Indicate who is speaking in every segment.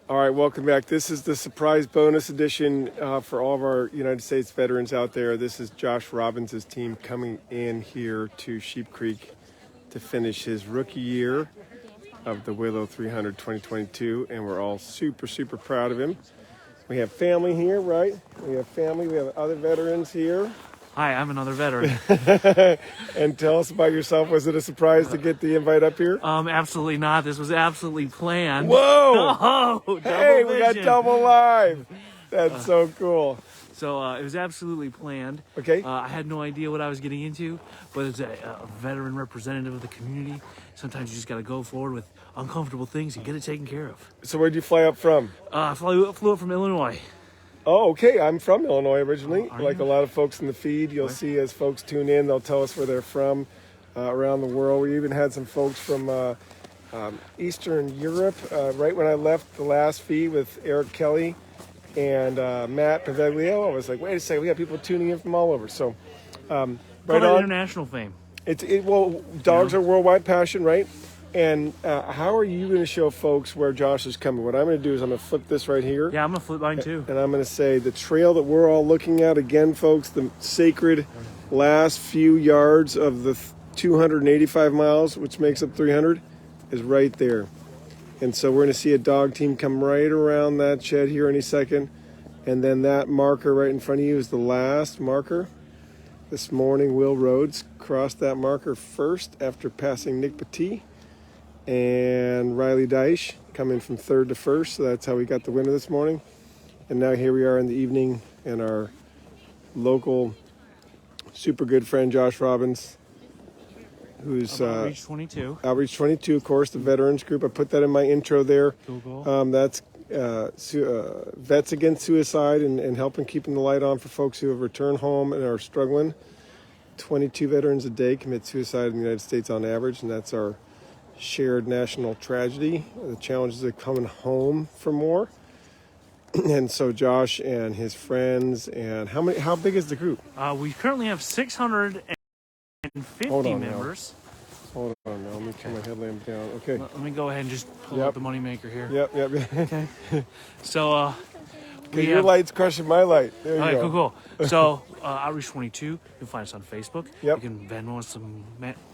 Speaker 1: All right, welcome back. This is the surprise bonus edition for all of our United States veterans out there. This is Josh Robbins' team coming in here to Sheep Creek to finish his rookie year of the Willow 300 2022, and we're all super, super proud of him. We have family here, right? We have family. We have other veterans here.
Speaker 2: Hi, I'm another veteran.
Speaker 1: And tell us about yourself. Was it a surprise to get the invite up here?
Speaker 2: Absolutely not. This was absolutely planned.
Speaker 1: Whoa!
Speaker 2: Oh,
Speaker 1: hey, we got double live. That's so cool.
Speaker 2: So it was absolutely planned.
Speaker 1: Okay.
Speaker 2: I had no idea what I was getting into, but as a veteran representative of the community, sometimes you just got to go forward with uncomfortable things and get it taken care of.
Speaker 1: So where'd you fly up from?
Speaker 2: I flew up from Illinois.
Speaker 1: Oh, okay. I'm from Illinois originally.
Speaker 2: Oh,
Speaker 1: like
Speaker 2: you?
Speaker 1: A lot of folks in the feed, you'll see as folks tune in, they'll tell us where they're from around the world. We even had some folks from Eastern Europe. Right when I left the last feed with Eric Kelly and Matt Paveligo, I was like, wait a second, we got people tuning in from all over. So, right on.
Speaker 2: International fame.
Speaker 1: Well, dogs are worldwide passion, right? And how are you going to show folks where Josh is coming? What I'm going to do is I'm going to flip this right here.
Speaker 2: Yeah, I'm going to flip mine too.
Speaker 1: And I'm going to say the trail that we're all looking at, again, folks, the sacred last few yards of the 285 miles, which makes up 300, is right there. And so we're going to see a dog team come right around that shed here any second. And then that marker right in front of you is the last marker. This morning, Will Rhodes crossed that marker first after passing Nic Petit. And Rilye Dyche coming from third to first, so that's how we got the winner this morning. And now here we are in the evening, and our local super good friend Josh Robbins, who's
Speaker 2: Outreach 22.
Speaker 1: Outreach 22, of course, the veterans group. I put that in my intro there.
Speaker 2: Cool.
Speaker 1: That's Vets Against Suicide and helping keeping the light on for folks who have returned home and are struggling. 22 veterans a day commit suicide in the United States on average, and that's our shared national tragedy. The challenges of coming home from war. And so Josh and his friends, and how big is the group?
Speaker 2: We currently have 650 members.
Speaker 1: Hold on now. Let me turn my headlamp down. Okay.
Speaker 2: Let me go ahead and just pull up the moneymaker here.
Speaker 1: Yep.
Speaker 2: Okay. So,
Speaker 1: your light's crushing my light. There you go.
Speaker 2: Cool. So, Outreach 22, you can find us on Facebook.
Speaker 1: Yep.
Speaker 2: You can Venmo us some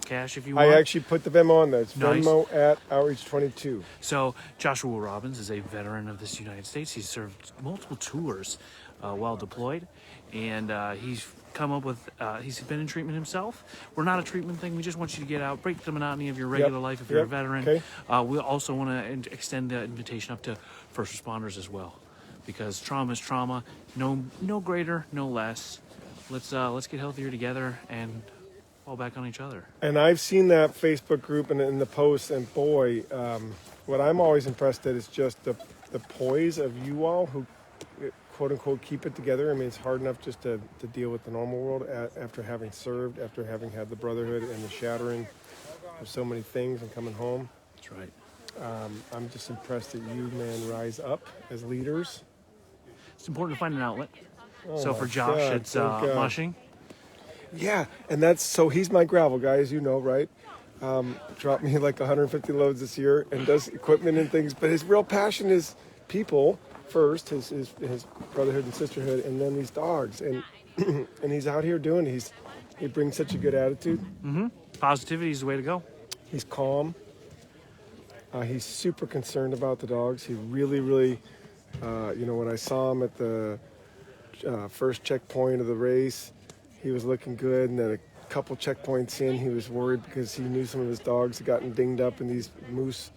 Speaker 2: cash if you want.
Speaker 1: I actually put the Venmo on there. It's
Speaker 2: Nice.
Speaker 1: Venmo at Outreach 22.
Speaker 2: So, Joshua Robbins is a veteran of this United States. He's served multiple tours while deployed, and he's come up with, he's been in treatment himself. We're not a treatment thing. We just want you to get out, break the monotony of your regular life if you're a veteran.
Speaker 1: Okay.
Speaker 2: We also want to extend the invitation up to first responders as well, because trauma is trauma. No greater, no less. Let's get healthier together and fall back on each other. And
Speaker 1: I've seen that Facebook group and the posts, and boy, what I'm always impressed at is just the poise of you all who, quote unquote, keep it together. I mean, it's hard enough just to deal with the normal world after having served, after having had the brotherhood and the shattering of so many things and coming home.
Speaker 2: That's right.
Speaker 1: I'm just impressed that you, man, rise up as leaders.
Speaker 2: It's important to find an outlet.
Speaker 1: Oh
Speaker 2: So for Josh, it's mushing.
Speaker 1: Yeah, and he's my gravel guy, as you know, right? Dropped me like 150 loads this year and does equipment and things, but his real passion is people first, his brotherhood and sisterhood, and then these dogs. And and he's out here doing it. He brings such a good attitude.
Speaker 2: Mm-hmm. Positivity is the way to go.
Speaker 1: He's calm. He's super concerned about the dogs. He really, really, when I saw him at the first checkpoint of the race, he was looking good. And then a couple checkpoints in, he was worried because he knew some of his dogs had gotten dinged up in these moose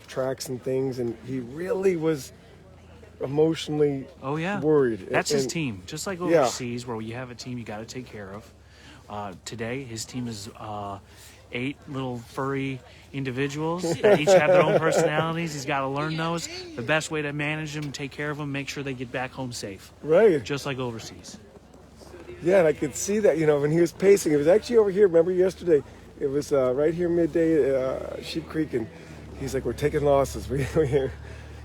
Speaker 1: tracks and things. And he really was emotionally worried.
Speaker 2: That's his team. Just like overseas, where you have a team you got to take care of. Today, his team is 8 little furry individuals. Each have their own personalities. He's got to learn those. The best way to manage them, take care of them, make sure they get back home safe.
Speaker 1: Right.
Speaker 2: Just like overseas.
Speaker 1: Yeah, and I could see that, when he was pacing. It was actually over here. Remember yesterday? It was right here midday Sheep Creek, and he's like, we're taking losses. We're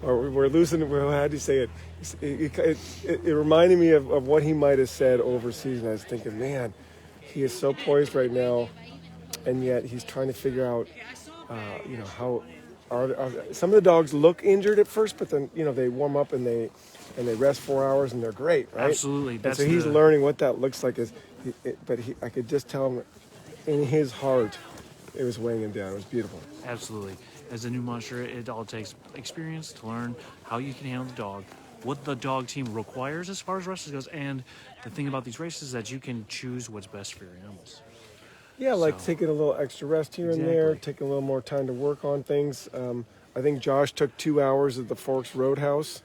Speaker 1: losing. Well, how do you say it? It reminded me of what he might have said overseas, and I was thinking, man, he is so poised right now, and yet he's trying to figure out, how some of the dogs look injured at first, but then they warm up and they rest 4 hours and they're great, right?
Speaker 2: Absolutely.
Speaker 1: And so he's learning what that looks like. I could just tell him in his heart it was weighing him down. It was beautiful.
Speaker 2: Absolutely. As a new musher, it all takes experience to learn how you can handle the dog, what the dog team requires as far as races goes, and the thing about these races is that you can choose what's best for your animals.
Speaker 1: Yeah, like taking a little extra rest here and there, taking a little more time to work on things. I think Josh took 2 hours at the Forks Roadhouse.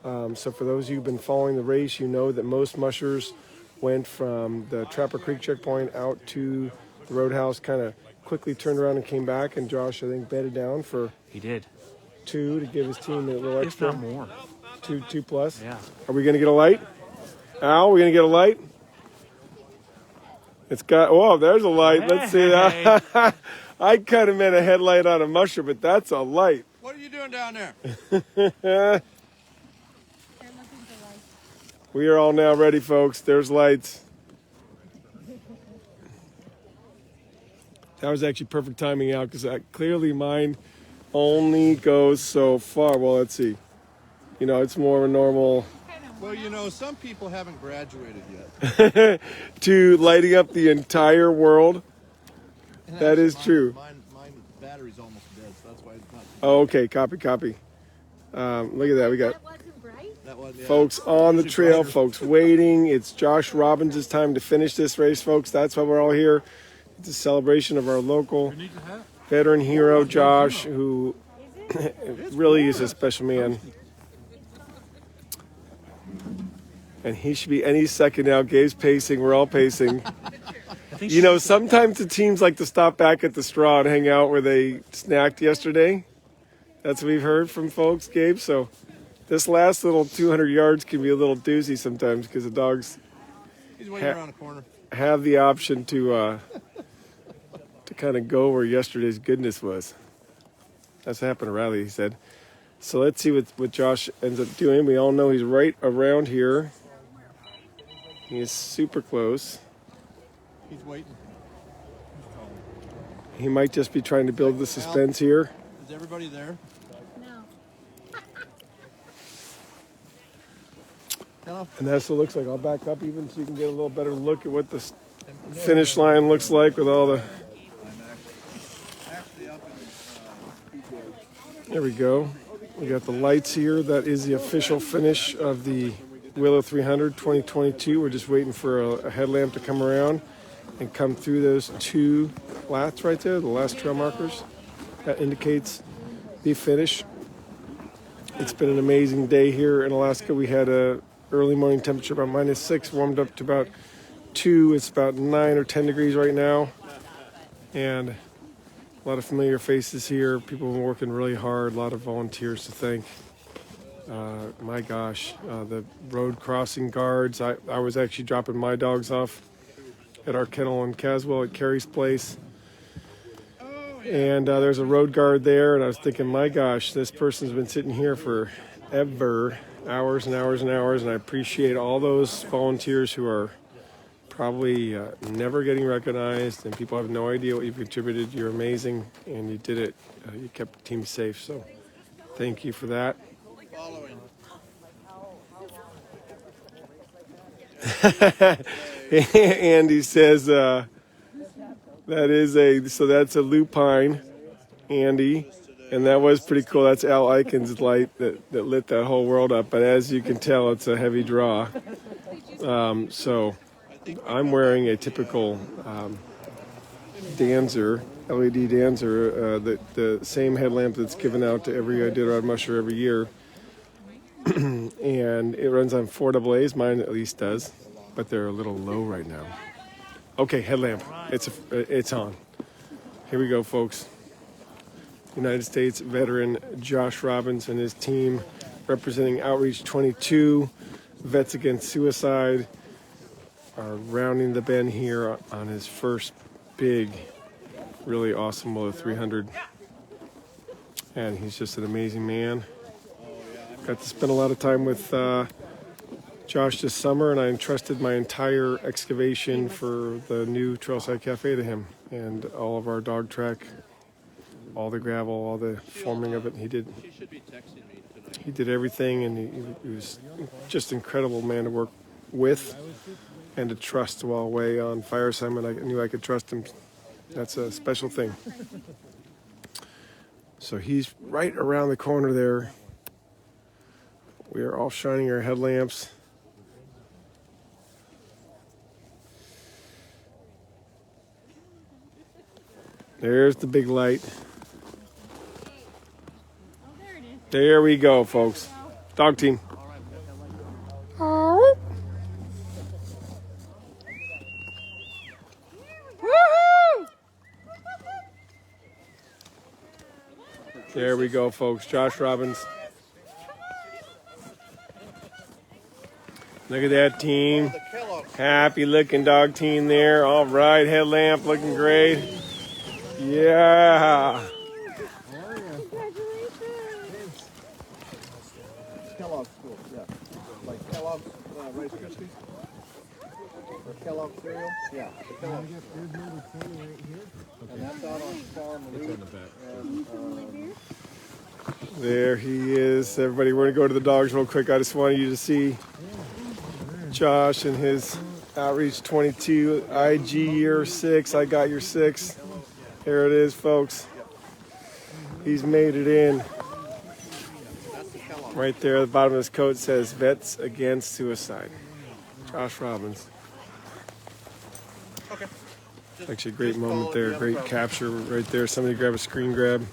Speaker 1: So for those of you who've been following the race, you know that most mushers went from the Trapper Creek checkpoint out to the Roadhouse, kind of quickly turned around and came back, and Josh, I think, bedded down for...
Speaker 2: He did.
Speaker 1: 2 to give his team a little extra.
Speaker 2: If not more.
Speaker 1: 2 plus.
Speaker 2: Yeah.
Speaker 1: Are we going to get a light? Al, we going to get a light? It's got... Oh, there's a light.
Speaker 2: Hey.
Speaker 1: Let's see that. I kind of meant a headlight on a musher, but that's a light.
Speaker 3: What are you doing down there?
Speaker 1: We are all now ready, folks. There's lights. That was actually perfect timing out because clearly mine only goes so far. Well, let's see. It's more of a normal...
Speaker 3: Well, some people haven't graduated yet.
Speaker 1: to lighting up the entire world.
Speaker 3: And
Speaker 1: that is true.
Speaker 3: My battery's almost dead, so that's why it's not...
Speaker 1: Oh, okay. Copy. Look at that. We got
Speaker 3: That wasn't,
Speaker 1: folks on the trail, folks waiting. It's Josh Robbins' time to finish this race, folks. That's why we're all here. It's a celebration of our local veteran hero, Josh, who really is a special man. And he should be any second now. Gabe's pacing. We're all pacing. Sometimes the teams like to stop back at the Straw and hang out where they snacked yesterday. That's what we've heard from folks, Gabe. So this last little 200 yards can be a little doozy sometimes because the dogs
Speaker 3: He's waiting around the corner.
Speaker 1: Have the option to kind of go where yesterday's goodness was. That's what happened to Rilye, he said. So let's see what Josh ends up doing. We all know he's right around here. He is super close.
Speaker 3: He's waiting.
Speaker 1: He might just be trying to build the suspense here.
Speaker 3: Is everybody there? No.
Speaker 1: And that's what it looks like. I'll back up even so you can get a little better look at what the finish line looks like with all the... There we go. We got the lights here. That is the official finish of the Willow 300 2022. We're just waiting for a headlamp to come around and come through those 2 flats right there, the last trail markers. That indicates the finish. It's been an amazing day here in Alaska. We had a early morning temperature about -6, warmed up to about 2. It's about 9 or 10 degrees right now. And a lot of familiar faces here. People have been working really hard. A lot of volunteers to thank. My gosh, the road crossing guards. I was actually dropping my dogs off at our kennel in Caswell at Carrie's place. And there's a road guard there. And I was thinking, my gosh, this person's been sitting here for ever, hours and hours and hours. And I appreciate all those volunteers who are probably never getting recognized, and people have no idea what you've contributed. You're amazing, and you did it. You kept the team safe, so thank you for that. Andy says that's a lupine, Andy, and that was pretty cool. That's Al Eiken's light that lit that whole world up, but as you can tell, it's a heavy draw. So I'm wearing a typical Danzer, LED Danzer, the same headlamp that's given out to every Iditarod musher every year. And it runs on 4 AA's, mine at least does, but they're a little low right now. Okay, headlamp, it's on. Here we go, folks. United States veteran Josh Robbins and his team representing Outreach 22, Vets Against Suicide, are rounding the bend here on his first big, really awesome Willow 300. And he's just an amazing man. Got to spend a lot of time with Josh this summer, and I entrusted my entire excavation for the new Trailside Cafe to him, and all of our dog track all the gravel, all the forming of it. He did
Speaker 3: She should be texting me tonight.
Speaker 1: He did everything, and he was just an incredible man to work with and to trust while away on fire assignment. I knew I could trust him. That's a special thing. So he's right around the corner there. We are all shining our headlamps. There's the big light. There we go, folks. Dog team. There we go, folks. Josh Robbins. Look at that team. Happy looking dog team there. All right, headlamp looking great. Yeah.
Speaker 3: Kellogg's school, yeah. Like Kellogg's Rice Krispies? Or Kellogg's cereal? Yeah. The Kellogg's. And that's out on Farm Loop.
Speaker 1: There he is. Everybody, we're going to go to the dogs real quick. I just wanted you to see Josh and his Outreach 22 IG year 6. I got your 6. There it is, folks. He's made it in. Right there at the bottom of his coat says Vets Against Suicide. Josh Robbins.
Speaker 3: Okay.
Speaker 1: Actually, a great moment there. Great capture right there. Somebody grab a screen grab.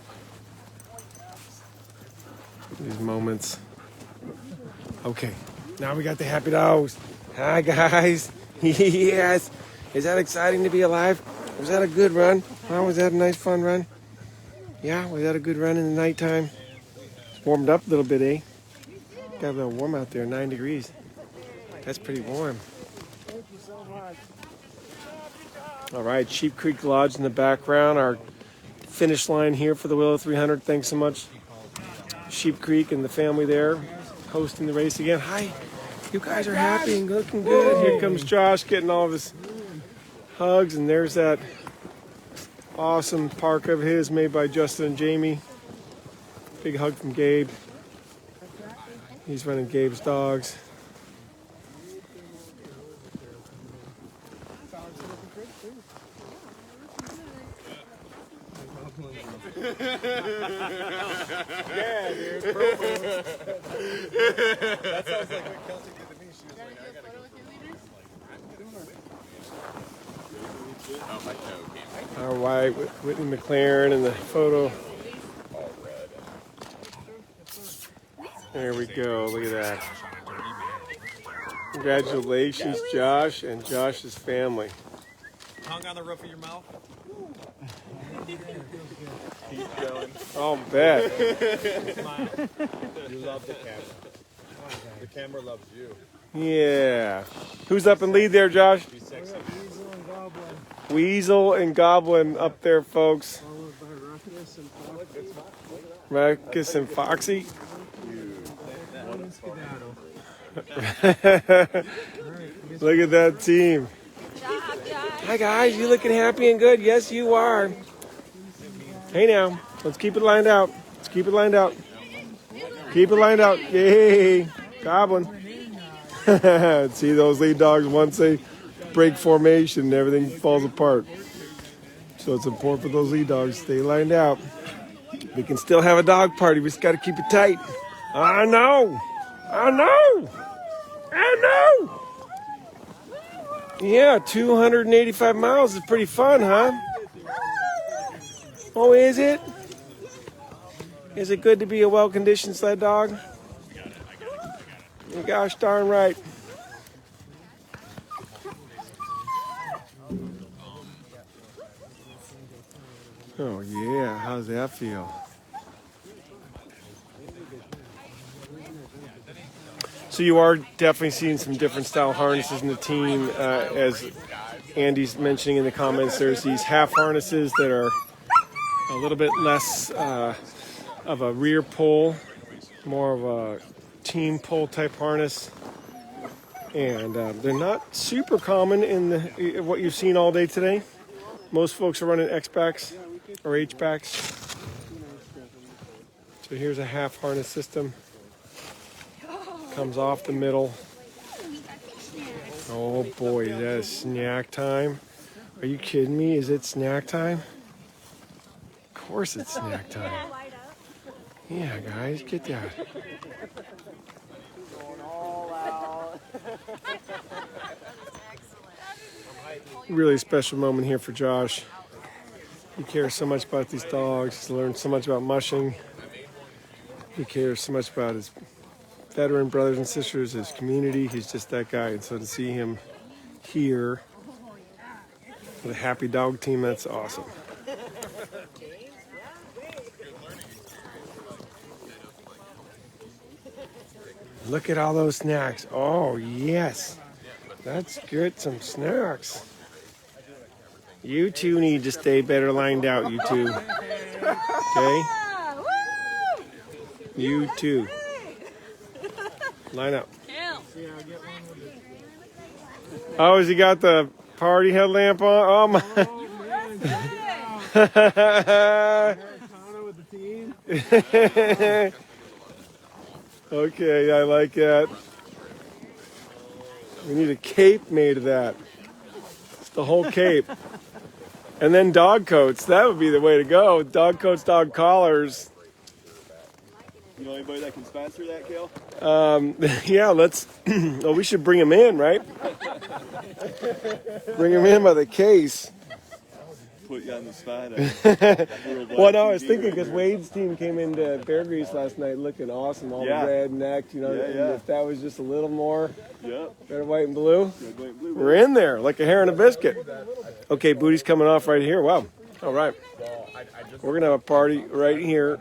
Speaker 1: These moments. Okay, now we got the happy dogs. Hi, guys. Yes. Is that exciting to be alive? Was that a good run? Was that a nice, fun run? Yeah, was that a good run in the nighttime? It's warmed up a little bit, eh? Got a little warm out there, 9 degrees. That's pretty warm.
Speaker 4: Thank you so much.
Speaker 1: All right, Sheep Creek Lodge in the background. Our finish line here for the Willow 300. Thanks so much, Sheep Creek and the family there hosting the race again. Hi, you guys are happy and looking good. Here comes Josh getting all of his hugs, and there's that awesome parka of his made by Justin and Jamie. Big hug from Gabe. He's running Gabe's dogs.
Speaker 3: Yeah, dude. That sounds like what Kelsey did to me. She was like, I gotta go.
Speaker 1: Our white Whitney McLaren in the photo. There we go. Look at that. Congratulations, Josh and Josh's family.
Speaker 3: Tongue on the roof of your mouth.
Speaker 5: Keep going.
Speaker 1: I'll bet.
Speaker 5: You love the camera. The camera loves you.
Speaker 1: Yeah. Who's up in lead there, Josh?
Speaker 5: Be sexy.
Speaker 4: Weasel and Goblin,
Speaker 1: Weasel and Goblin up there, folks.
Speaker 4: followed by Ruckus and Foxy.
Speaker 1: Ruckus and Foxy. Look at that team. Hi, guys. You looking happy and good? Yes, you are. Hey, now. Let's keep it lined out. Let's keep it lined out. Keep it lined out. Yay. Goblin. See those lead dogs, once they break formation, everything falls apart. So it's important for those lead dogs to stay lined out. We can still have a dog party. We just got to keep it tight. I know. I know. I know. Yeah, 285 miles is pretty fun, huh? Oh, is it? Is it good to be a well-conditioned sled dog? Gosh darn right. Oh, yeah. How does that feel? So you are definitely seeing some different style harnesses in the team. As Andy's mentioning in the comments, there's these half harnesses that are a little bit less of a rear pull, more of a team pull type harness. And they're not super common in what you've seen all day today. Most folks are running X-backs or H-backs. So here's a half harness system. Comes off the middle. Oh boy, that is snack time. Are you kidding me? Is it snack time? Of course it's snack time. Yeah, guys, get that. Really special moment here for Josh. He cares so much about these dogs. He's learned so much about mushing. He cares so much about his veteran brothers and sisters, his community. He's just that guy. And so to see him here with a happy dog team, that's awesome. Look at all those snacks. Oh, yes. Let's get some snacks. You two need to stay better lined out, you two. Okay? You two. Line up. Oh, has he got the party headlamp on? Oh, my. Okay, I like that. We need a cape made of that. It's the whole cape. And then dog coats. That would be the way to go. Dog coats, dog collars.
Speaker 5: You know anybody that can sponsor that, Kale?
Speaker 1: Yeah, let's. Oh, we should bring him in, right? Bring him in by the case.
Speaker 5: Put you on the spot.
Speaker 1: Well, no, I was thinking because Wade's team came into Bear Grease last night looking awesome, all red necked, you know. And if that was just a little more red, white, and blue, we're in there like a hair in a biscuit. Okay, booty's coming off right here. Wow. All right. We're going to have a party right here.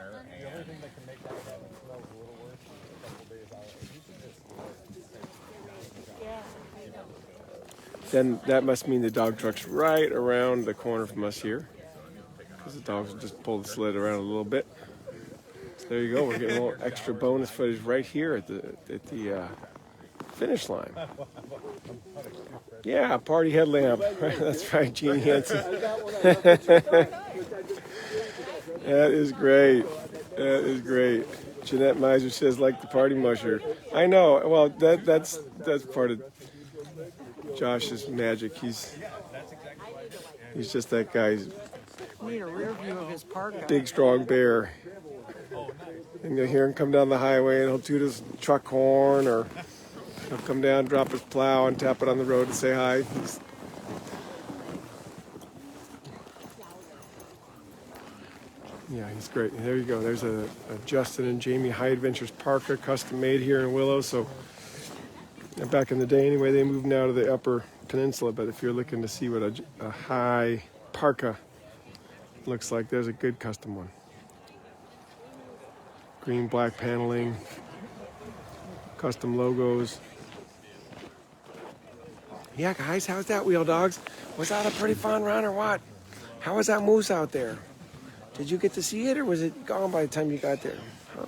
Speaker 1: Then that must mean the dog truck's right around the corner from us here, because the dogs will just pull the sled around a little bit. So there you go. We're getting a little extra bonus footage right here at the finish line. Yeah, party headlamp. That's right, Gene Hansen. That is great. That is great. Jeanette Miser says, like the party musher. I know. Well, that's part of Josh's magic. He's just that guy. He's
Speaker 6: need a rear view of his parka.
Speaker 1: Big, strong bear. And you'll hear him come down the highway and he'll toot his truck horn, or he'll come down, drop his plow, and tap it on the road to say hi. He's great. There you go. There's a Justin and Jamie High Adventures parka, custom made here in Willow. So back in the day anyway, they moved now to the Upper Peninsula. But if you're looking to see what a high parka looks like, there's a good custom one. Green, black paneling, custom logos. Yeah, guys, how's that, Wheel Dogs? Was that a pretty fun run or what? How was that moose out there? Did you get to see it, or was it gone by the time you got there? Huh?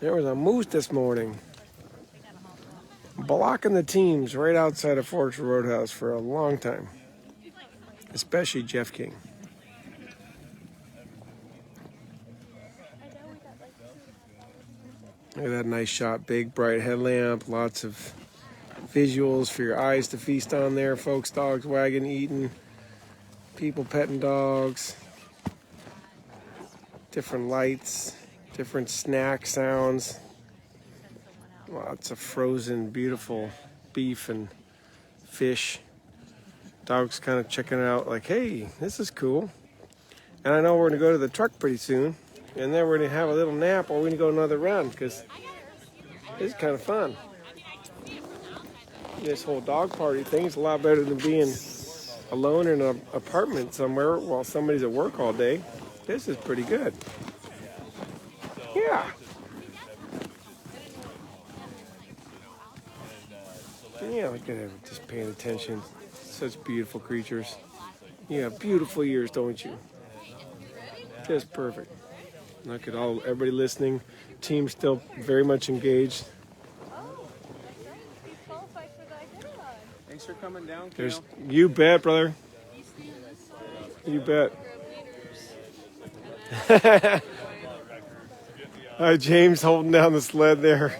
Speaker 1: There was a moose this morning, blocking the teams right outside of Forks Roadhouse for a long time, especially Jeff King. Look at that nice shot, big bright headlamp, lots of visuals for your eyes to feast on there. Folks, dogs wagging, eating, people petting dogs, different lights, different snack sounds, lots of frozen, beautiful beef and fish. Dogs kind of checking it out like, hey, this is cool. And I know we're going to go to the truck pretty soon, and then we're going to have a little nap, or we're going to go another round, because it's kind of fun. This whole dog party thing is a lot better than being alone in an apartment somewhere while somebody's at work all day. This is pretty good. Yeah. Yeah, look at him just paying attention. Such beautiful creatures. Yeah, beautiful ears, don't you? Just perfect. Look at everybody listening. Team still very much engaged.
Speaker 3: Thanks for coming down,
Speaker 1: Kale. You bet, brother. You bet. James holding down the sled there.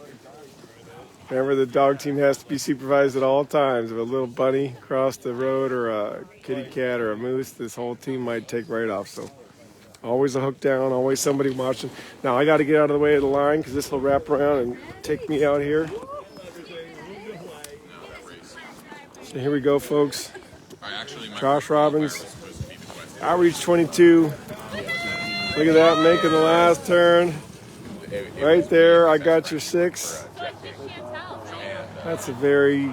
Speaker 1: Remember, the dog team has to be supervised at all times. If a little bunny crossed the road or a kitty cat or a moose, this whole team might take right off. So always a hook down, always somebody watching. Now I got to get out of the way of the line because this will wrap around and take me out here. So here we go, folks. Josh Robbins, Outreach 22. Look at that, making the last turn. Right there, I got your 6. That's a very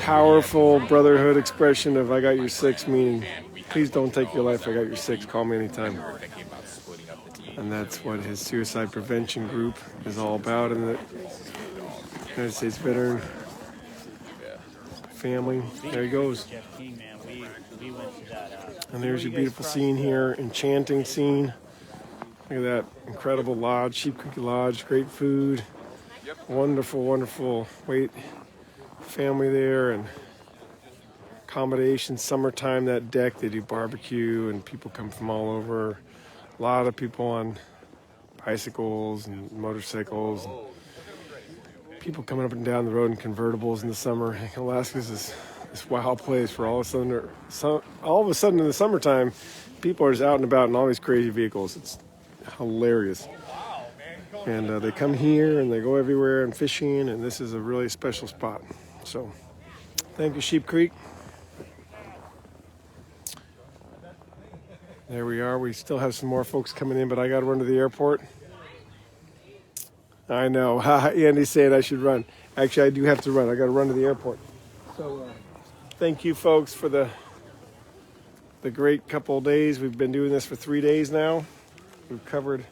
Speaker 1: powerful brotherhood expression of I got your 6, meaning please don't take your life, I got your 6, call me anytime. And that's what his suicide prevention group is all about in the United States veteran family. There he goes. And there's your beautiful scene here, enchanting scene. Look at that incredible lodge, Sheep Creek Lodge, great food. Wonderful, wonderful family there, and accommodations. Summertime, that deck, they do barbecue and people come from all over. A lot of people on bicycles and motorcycles. And people coming up and down the road in convertibles in the summer. Alaska's this wild place for all of a sudden in the summertime, people are just out and about in all these crazy vehicles. It's hilarious. And they come here and they go everywhere and fishing, and this is a really special spot. So thank you, Sheep Creek. There we are. We still have some more folks coming in, but I got to run to the airport. I know. Andy's saying I should run. Actually, I do have to run. I got to run to the airport. So thank you, folks, for the great couple of days. We've been doing this for 3 days now. We've covered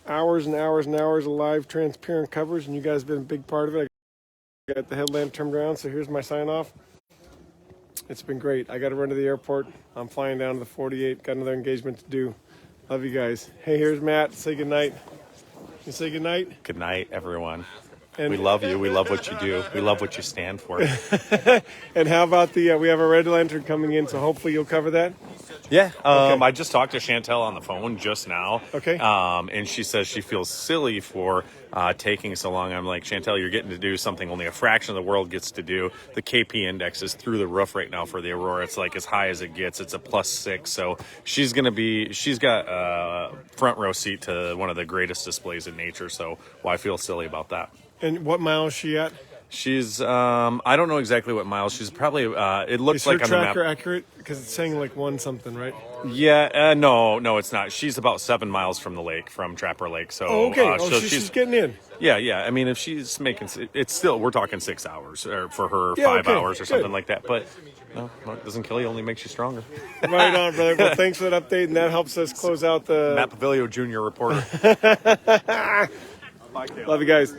Speaker 1: hours and hours and hours of live transparent coverage, and you guys have been a big part of it. I got the headlamp turned around, so here's my sign off. It's been great. I got to run to the airport. I'm flying down to the 48. Got another engagement to do. Love you guys. Hey, here's Matt. Say good night. You say good night?
Speaker 7: Good night, everyone. And we love you. We love what you do. We love what you stand for.
Speaker 1: And how about we have a red lantern coming in, so hopefully you'll cover that?
Speaker 7: Yeah.
Speaker 1: Okay.
Speaker 7: I just talked to Shantel on the phone just now.
Speaker 1: Okay.
Speaker 7: And she says she feels silly for taking so long. I'm like, Shantel, you're getting to do something only a fraction of the world gets to do. The KP index is through the roof right now for the Aurora. It's like as high as it gets. It's a +6. So she's got a front row seat to one of the greatest displays in nature. So I feel silly about that.
Speaker 1: And what mile is she at?
Speaker 7: She's, I don't know exactly what miles. She's probably, it looks like on the map.
Speaker 1: Is her tracker accurate? Because it's saying like 1 something, right?
Speaker 7: Yeah, no, it's not. She's about 7 miles from the lake, from Trapper Lake. So,
Speaker 1: okay.
Speaker 7: So
Speaker 1: she's getting in.
Speaker 7: Yeah. I mean, if she's making, it's still, we're talking 6 hours, or for her,
Speaker 1: yeah,
Speaker 7: 5 hours or something
Speaker 1: good.
Speaker 7: like that. But no, it doesn't kill you, only makes you stronger.
Speaker 1: Right on, brother. Well, thanks for that update, and that helps us close out the
Speaker 7: Matt Paveligo, Jr. reporter.
Speaker 1: Love you guys.